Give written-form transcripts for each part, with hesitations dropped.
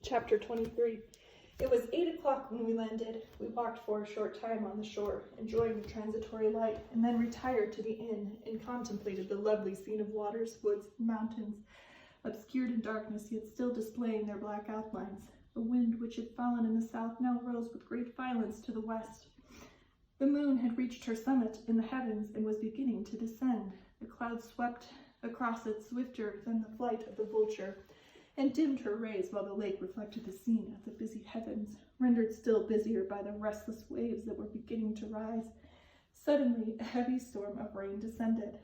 Chapter 23. It was 8 o'clock when we landed. We walked for a short time on the shore, enjoying the transitory light, and then retired to the inn and contemplated the lovely scene of waters, woods, and mountains, obscured in darkness, yet still displaying their black outlines. The wind, which had fallen in the south, now rose with great violence to the west. The moon had reached her summit in the heavens and was beginning to descend. The clouds swept across it swifter than the flight of the vulture, and dimmed her rays while the lake reflected the scene of the busy heavens, rendered still busier by the restless waves that were beginning to rise. Suddenly, a heavy storm of rain descended.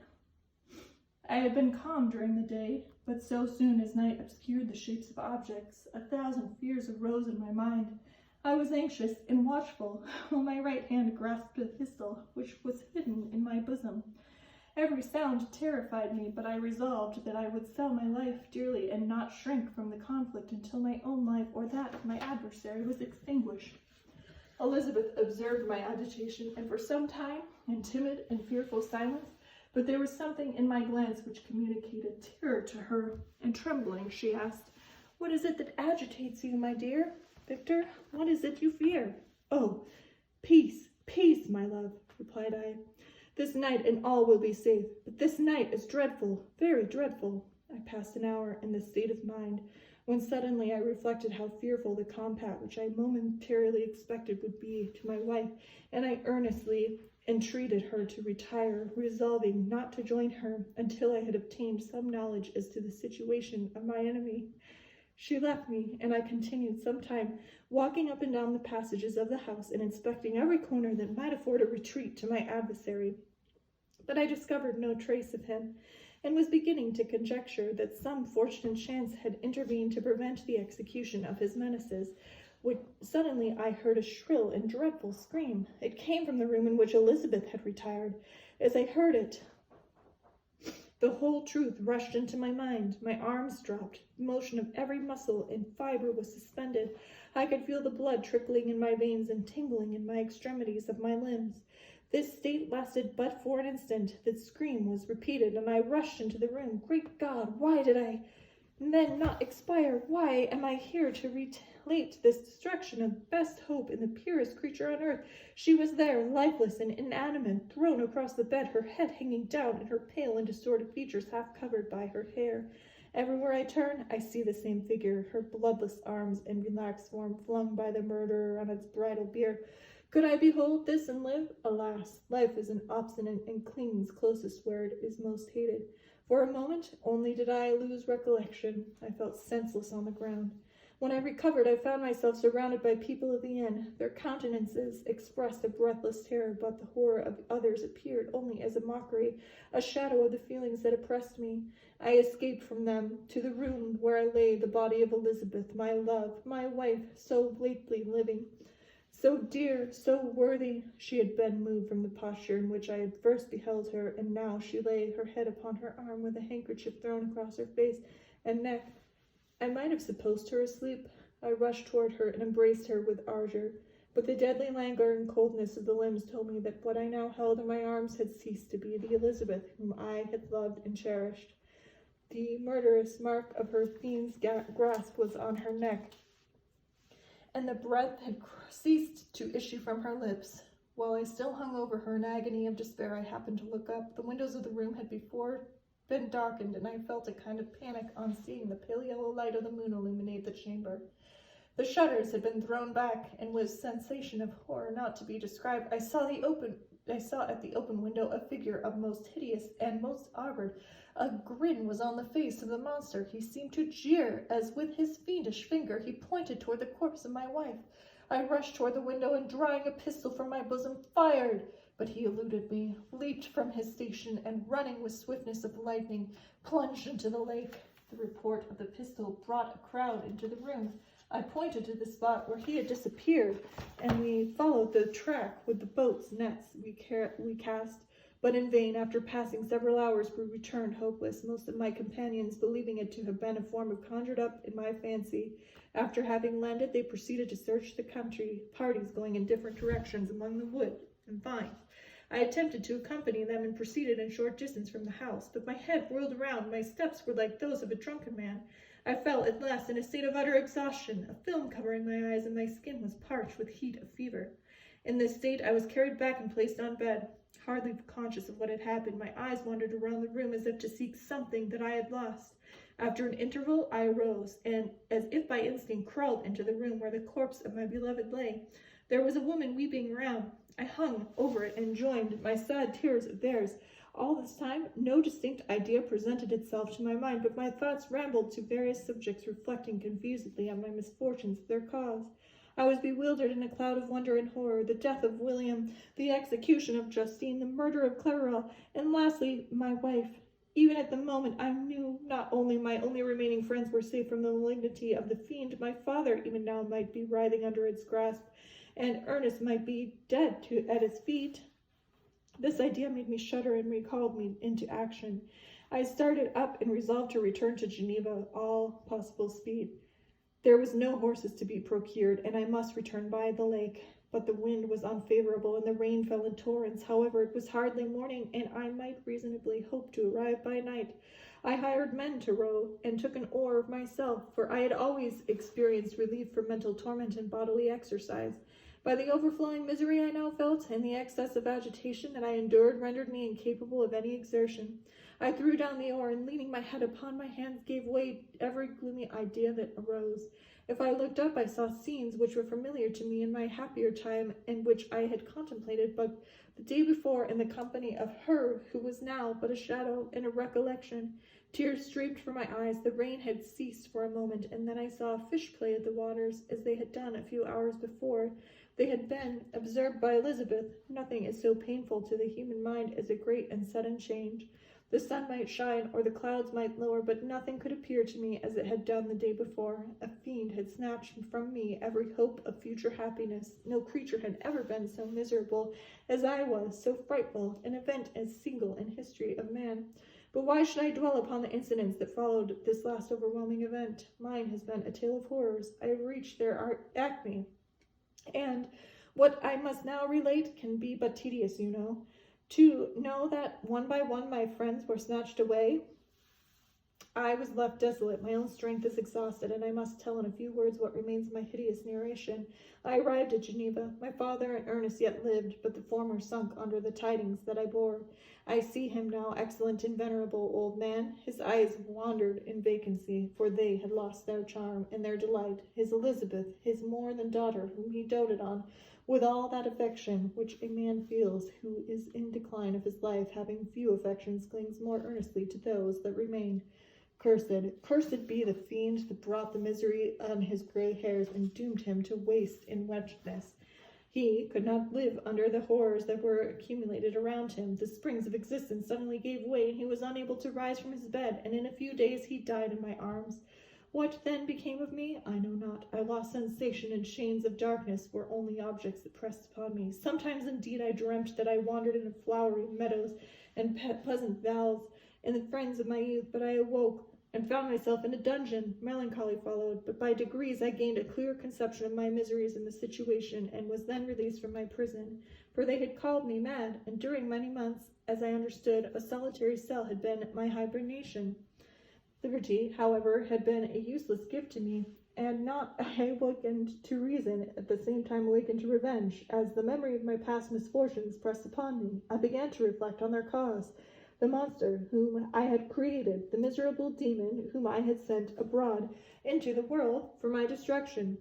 I had been calm during the day, but so soon as night obscured the shapes of objects, 1,000 fears arose in my mind. I was anxious and watchful, while my right hand grasped a pistol, which was hidden in my bosom. Every sound terrified me, but I resolved that I would sell my life dearly and not shrink from the conflict until my own life or that of my adversary was extinguished. Elizabeth observed my agitation, and for some time, in timid and fearful silence, but there was something in my glance which communicated terror to her, and trembling, she asked, "What is it that agitates you, my dear? Victor, what is it you fear?" "Oh, peace, peace, my love," replied I. "This night and all will be safe, but this night is dreadful, very dreadful." I passed an hour in this state of mind, when suddenly I reflected how fearful the combat which I momentarily expected would be to my wife, and I earnestly entreated her to retire, resolving not to join her until I had obtained some knowledge as to the situation of my enemy. She left me, and I continued some time walking up and down the passages of the house and inspecting every corner that might afford a retreat to my adversary. But I discovered no trace of him, and was beginning to conjecture that some fortunate chance had intervened to prevent the execution of his menaces, when suddenly I heard a shrill and dreadful scream. It came from the room in which Elizabeth had retired. As I heard it, the whole truth rushed into my mind. My arms dropped. The motion of every muscle and fiber was suspended. I could feel the blood trickling in my veins and tingling in my extremities of my limbs. This state lasted but for an instant. The scream was repeated, and I rushed into the room. Great God, why did I then not expire? Why am I here to relate this destruction of best hope in the purest creature on earth? She was there, lifeless and inanimate, thrown across the bed, her head hanging down, and her pale and distorted features half covered by her hair. Everywhere I turn, I see the same figure, her bloodless arms and relaxed form flung by the murderer on its bridal bier. Could I behold this and live? Alas, life is an obstinate and clings closest where it is most hated. For a moment only did I lose recollection. I felt senseless on the ground. When I recovered, I found myself surrounded by people of the inn. Their countenances expressed a breathless terror, but the horror of others appeared only as a mockery, a shadow of the feelings that oppressed me. I escaped from them to the room where I lay the body of Elizabeth, my love, my wife, so lately living. So dear, so worthy, she had been moved from the posture in which I had first beheld her, and now she lay, her head upon her arm, with a handkerchief thrown across her face and neck. I might have supposed her asleep. I rushed toward her and embraced her with ardor, but the deadly languor and coldness of the limbs told me that what I now held in my arms had ceased to be the Elizabeth whom I had loved and cherished. The murderous mark of her fiend's grasp was on her neck, and the breath had ceased to issue from her lips. While I still hung over her in agony of despair, I happened to look up. The windows of the room had before been darkened, and I felt a kind of panic on seeing the pale yellow light of the moon illuminate the chamber. The shutters had been thrown back, and with sensation of horror not to be described, I saw at the open window a figure of most hideous and most awkward. A grin was on the face of the monster. He seemed to jeer, as with his fiendish finger he pointed toward the corpse of my wife. I rushed toward the window, and drawing a pistol from my bosom, fired. But he eluded me, leaped from his station, and running with swiftness of lightning, plunged into the lake. The report of the pistol brought a crowd into the room. I pointed to the spot where he had disappeared, and we followed the track with the boat's nets we cast. But in vain. After passing several hours, we returned hopeless, most of my companions believing it to have been a form of conjured up in my fancy. After having landed, they proceeded to search the country, parties going in different directions among the wood and vines. I attempted to accompany them and proceeded a short distance from the house, but my head whirled around, my steps were like those of a drunken man. I fell at last in a state of utter exhaustion, a film covering my eyes, and my skin was parched with heat of fever. In this state, I was carried back and placed on bed. Hardly conscious of what had happened, my eyes wandered around the room as if to seek something that I had lost. After an interval, I arose, and, as if by instinct, crawled into the room where the corpse of my beloved lay. There was a woman weeping around. I hung over it and joined my sad tears of theirs. All this time, no distinct idea presented itself to my mind, but my thoughts rambled to various subjects, reflecting confusedly on my misfortunes of their cause. I was bewildered in a cloud of wonder and horror, the death of William, the execution of Justine, the murder of Clerval, and lastly, my wife. Even at the moment, I knew not only my only remaining friends were safe from the malignity of the fiend, my father even now might be writhing under its grasp, and Ernest might be dead at his feet. This idea made me shudder and recalled me into action. I started up and resolved to return to Geneva all possible speed. There was no horses to be procured, and I must return by the lake. But the wind was unfavorable, and the rain fell in torrents. However, it was hardly morning, and I might reasonably hope to arrive by night. I hired men to row, and took an oar myself, for I had always experienced relief from mental torment and bodily exercise. By the overflowing misery I now felt, and the excess of agitation that I endured rendered me incapable of any exertion. I threw down the oar, and leaning my head upon my hands, gave way to every gloomy idea that arose. If I looked up, I saw scenes which were familiar to me in my happier time, and which I had contemplated but the day before in the company of her who was now but a shadow and a recollection. Tears streamed from my eyes, the rain had ceased for a moment, and then I saw fish play at the waters, as they had done a few hours before. They had been observed by Elizabeth. Nothing is so painful to the human mind as a great and sudden change. The sun might shine, or the clouds might lower, but nothing could appear to me as it had done the day before. A fiend had snatched from me every hope of future happiness. No creature had ever been so miserable as I was, so frightful, an event as single in history of man. But why should I dwell upon the incidents that followed this last overwhelming event? Mine has been a tale of horrors. I have reached their acme, and what I must now relate can be but tedious, you know. To know that one by one my friends were snatched away, I was left desolate. My own strength is exhausted, and I must tell in a few words what remains of my hideous narration. I arrived at Geneva. My father and Ernest yet lived, but the former sunk under the tidings that I bore. I see him now, excellent and venerable old man. His eyes wandered in vacancy, for they had lost their charm and their delight. His Elizabeth, his more than daughter, whom he doted on, with all that affection which a man feels who is in decline of his life, having few affections, clings more earnestly to those that remain. Cursed be the fiend that brought the misery on his gray hairs and doomed him to waste in wretchedness. He could not live under the horrors that were accumulated around him. The springs of existence suddenly gave way, and he was unable to rise from his bed, and in a few days he died in my arms. What then became of me? I know not. I lost sensation, and chains of darkness were only objects that pressed upon me. Sometimes, indeed, I dreamt that I wandered in flowery meadows and pleasant vales in the friends of my youth, but I awoke and found myself in a dungeon. Melancholy followed, but by degrees I gained a clear conception of my miseries in the situation, and was then released from my prison, for they had called me mad, and during many months, as I understood, a solitary cell had been my hibernation. Liberty, however, had been a useless gift to me, and not I awakened to reason, at the same time awakened to revenge. As the memory of my past misfortunes pressed upon me, I began to reflect on their cause. The monster whom I had created, the miserable demon whom I had sent abroad into the world for my destruction.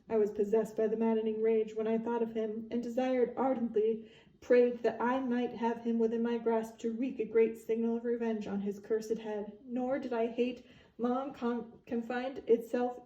I was possessed by the maddening rage when I thought of him, and desired ardently, prayed that I might have him within my grasp to wreak a great signal of revenge on his cursed head. Nor did I hate long confined itself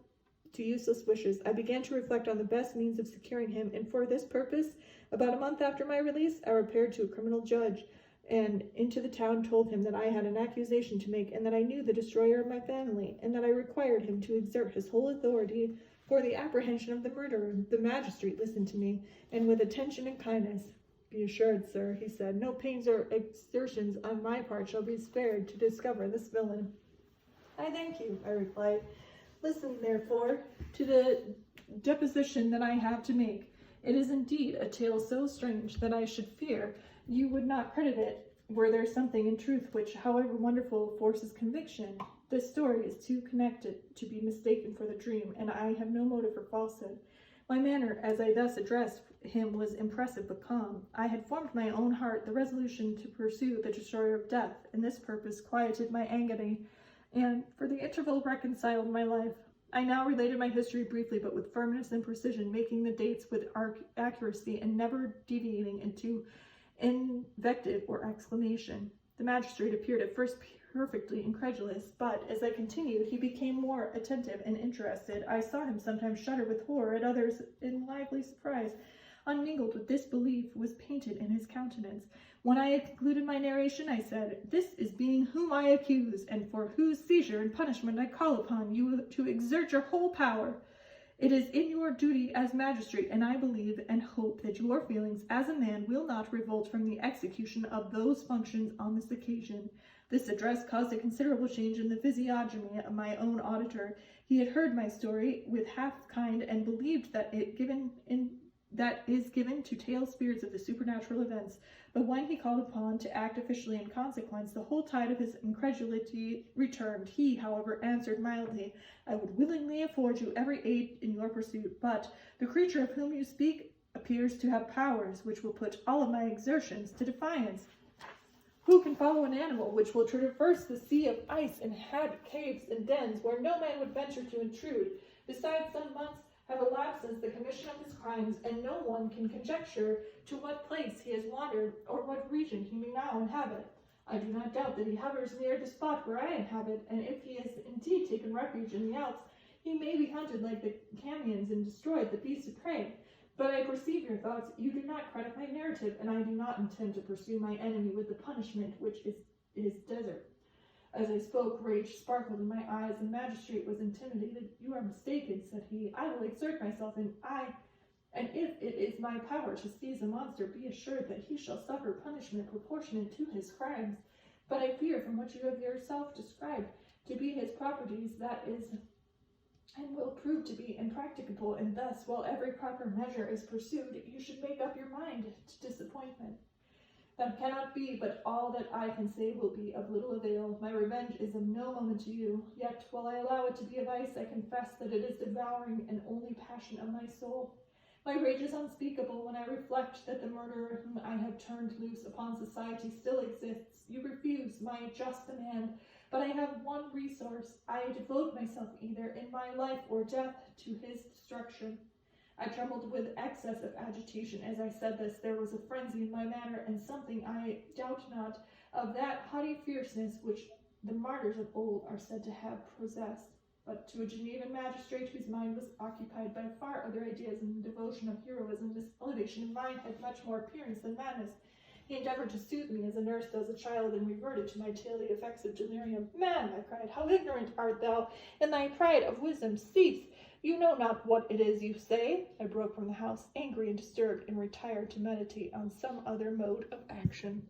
to useless wishes. I began to reflect on the best means of securing him, and for this purpose, about a month after my release, I repaired to a criminal judge, and into the town told him that I had an accusation to make, and that I knew the destroyer of my family, and that I required him to exert his whole authority for the apprehension of the murderer. The magistrate listened to me, and with attention and kindness. Be assured, sir, he said, no pains or exertions on my part shall be spared to discover this villain. I thank you, I replied. Listen, therefore, to the deposition that I have to make. It is indeed a tale so strange that I should fear you would not credit it, were there something in truth which, however wonderful, forces conviction. This story is too connected to be mistaken for the dream, and I have no motive for falsehood. My manner, as I thus addressed him, was impressive but calm. I had formed my own heart the resolution to pursue the destroyer of death, and this purpose quieted my agony, and for the interval reconciled my life. I now related my history briefly, but with firmness and precision, making the dates with accuracy and never deviating into invective or exclamation. The magistrate appeared at first perfectly incredulous, but as I continued, he became more attentive and interested. I saw him sometimes shudder with horror, at others in lively surprise. Unmingled with disbelief was painted in his countenance. When I had concluded my narration, I said, "This is being whom I accuse, and for whose seizure and punishment I call upon you to exert your whole power. It is in your duty as magistrate, and I believe and hope that your feelings as a man will not revolt from the execution of those functions on this occasion." This address caused a considerable change in the physiognomy of my own auditor. He had heard my story with half kind, and believed that that is given to tale spirits of the supernatural events. But when he called upon to act officially in consequence, the whole tide of his incredulity returned. He, however, answered mildly, "I would willingly afford you every aid in your pursuit, but the creature of whom you speak appears to have powers which will put all of my exertions to defiance. Who can follow an animal which will traverse the sea of ice and inhabit caves and dens where no man would venture to intrude? Besides, some months have elapsed since the commission of his crimes, and no one can conjecture to what place he has wandered, or what region he may now inhabit. I do not doubt that he hovers near the spot where I inhabit, and if he has indeed taken refuge in the Alps, he may be hunted like the Camions and destroyed the beasts of prey. But I perceive your thoughts. You do not credit my narrative, and I do not intend to pursue my enemy with the punishment which is his desert." As I spoke, rage sparkled in my eyes. The magistrate was intimidated. "You are mistaken," said he. "I will exert myself, and if it is my power to seize a monster, be assured that he shall suffer punishment proportionate to his crimes. But I fear, from what you have yourself described to be his properties, that is and will prove to be impracticable, and thus, while every proper measure is pursued, you should make up your mind to disappointment. That cannot be, but all that I can say will be of little avail. My revenge is of no moment to you, yet, while I allow it to be a vice, I confess that it is devouring and only passion of my soul. My rage is unspeakable when I reflect that the murderer whom I have turned loose upon society still exists. You refuse my just demand, but I have one resource. I devote myself either in my life or death to his destruction." I trembled with excess of agitation as I said this. There was a frenzy in my manner, and something, I doubt not, of that haughty fierceness which the martyrs of old are said to have possessed. But to a Genevan magistrate whose mind was occupied by far other ideas than the devotion of heroism, this elevation of mine had much more appearance than madness. He endeavored to soothe me as a nurse does a child, and reverted to my daily effects of delirium. "Man," I cried, "how ignorant art thou! In thy pride of wisdom cease. You know not what it is you say." I broke from the house, angry and disturbed, and retired to meditate on some other mode of action.